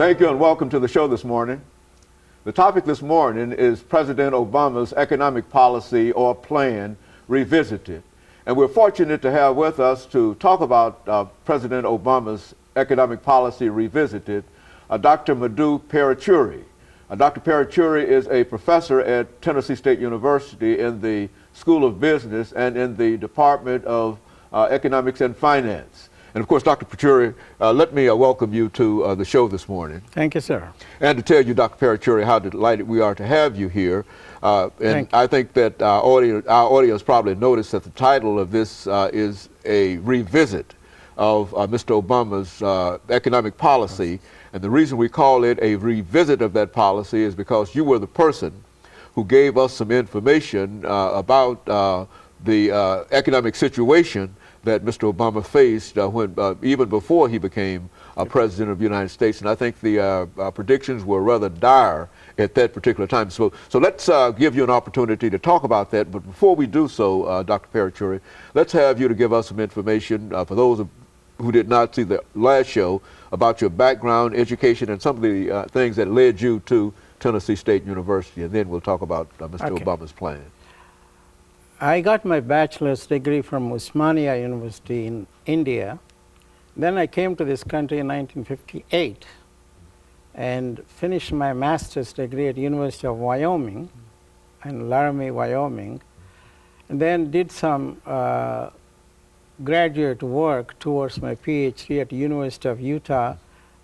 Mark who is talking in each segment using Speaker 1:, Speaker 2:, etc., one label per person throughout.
Speaker 1: Thank you and welcome to the show this morning. The topic this morning is President Obama's economic policy or plan revisited. And we're fortunate to have with us to talk about President Obama's economic policy revisited, Dr. MParuchuri. Dr. MParuchuri is a professor at Tennessee State University in the School of Business and in the Department of Economics and Finance. And of course, Dr. MParuchuri, let me welcome you to the show this morning.
Speaker 2: Thank you, sir.
Speaker 1: And to tell you, Dr. MParuchuri, how delighted we are to have you here. And I think that our audience probably noticed that the title of this is a revisit of Mr. Obama's economic policy. And the reason we call it a revisit of that policy is because you were the person who gave us some information about the economic situation that Mr. Obama faced when even before he became President of the United States. And I think the predictions were rather dire at that particular time. So let's give you an opportunity to talk about that. But before we do so, Dr. MParuchuri, let's have you to give us some information for those who did not see the last show about your background, education, and some of the things that led you to Tennessee State University. And then we'll talk about Mr. Obama's plan.
Speaker 2: I got my bachelor's degree from Osmania University in India. Then I came to this country in 1958 and finished my master's degree at University of Wyoming in Laramie, Wyoming, and then did some graduate work towards my PhD at University of Utah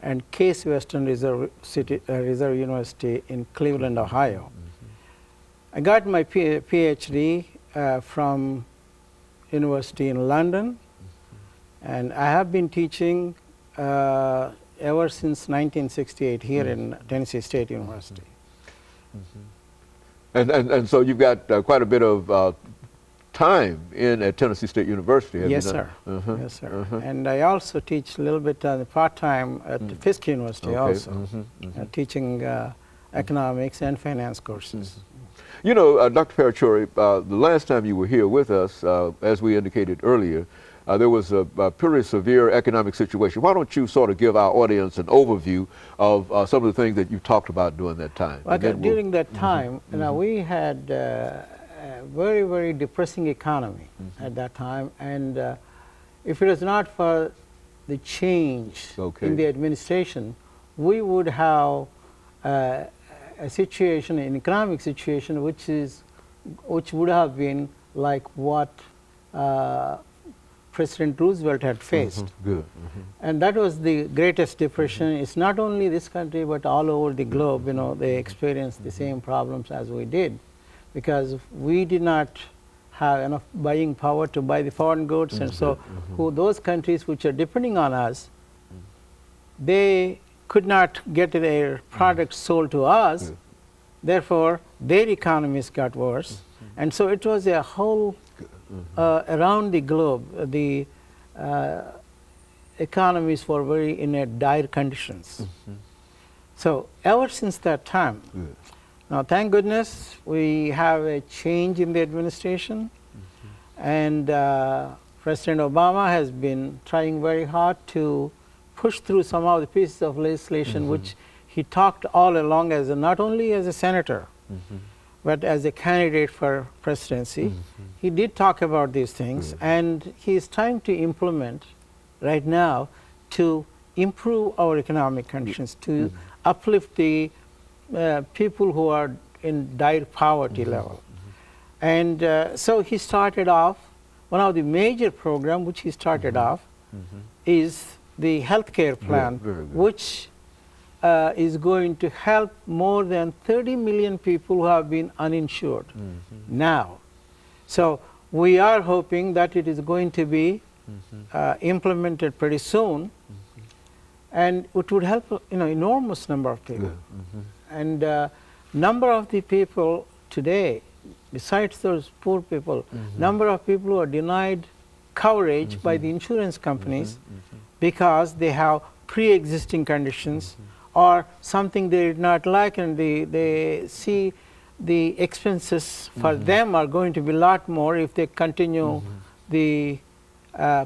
Speaker 2: and Case Western Reserve University in Cleveland, Ohio. I got my PhD from University in London, and I have been teaching ever since 1968 here in Tennessee State University.
Speaker 1: And so you've got quite a bit of time at Tennessee State University, have
Speaker 2: Yes,
Speaker 1: you
Speaker 2: sir.
Speaker 1: done?
Speaker 2: Yes, sir. And I also teach a little bit part-time at Fisk University also, teaching economics and finance courses.
Speaker 1: You know, Dr. MParuchuri, the last time you were here with us, as we indicated earlier, there was a pretty severe economic situation. Why don't you sort of give our audience an overview of some of the things that you talked about during that time?
Speaker 2: Well, during that time, you know, we had a very, very depressing economy at that time. And if it was not for the change in the administration, we would have a situation, an economic situation, which would have been like what President Roosevelt had faced. And that was the greatest depression. It's not only this country, but all over the globe, you know, they experienced the same problems as we did, because we did not have enough buying power to buy the foreign goods. And so those countries which are depending on us, they could not get their products sold to us. Therefore, their economies got worse. And so it was a whole, around the globe, the economies were very in a dire conditions. So ever since that time, now thank goodness we have a change in the administration, and President Obama has been trying very hard to push through some of the pieces of legislation which he talked all along as not only as a senator, but as a candidate for presidency. He did talk about these things, and he is trying to implement right now to improve our economic conditions, to uplift the people who are in dire poverty level. And so he started off, one of the major programs which he started off is the healthcare plan, which is going to help more than 30 million people who have been uninsured now. So we are hoping that it is going to be implemented pretty soon, and it would help enormous number of people. And number of the people today, besides those poor people, number of people who are denied coverage by the insurance companies because they have pre-existing conditions or something they did not like, and they see the expenses for them are going to be a lot more if they continue the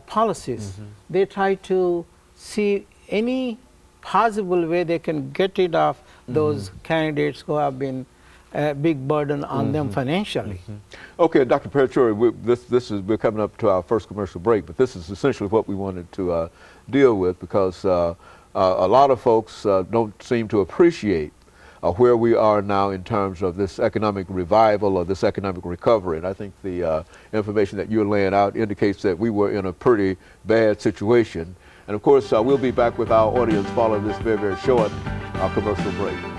Speaker 2: policies. They try to see any possible way they can get rid of those candidates who have been a big burden on them financially.
Speaker 1: Okay, Dr. Paruchuri, we're coming up to our first commercial break, but this is essentially what we wanted to deal with, because a lot of folks don't seem to appreciate where we are now in terms of this economic revival or this economic recovery. And I think the information that you're laying out indicates that we were in a pretty bad situation. And of course, we'll be back with our audience following this very, very short commercial break.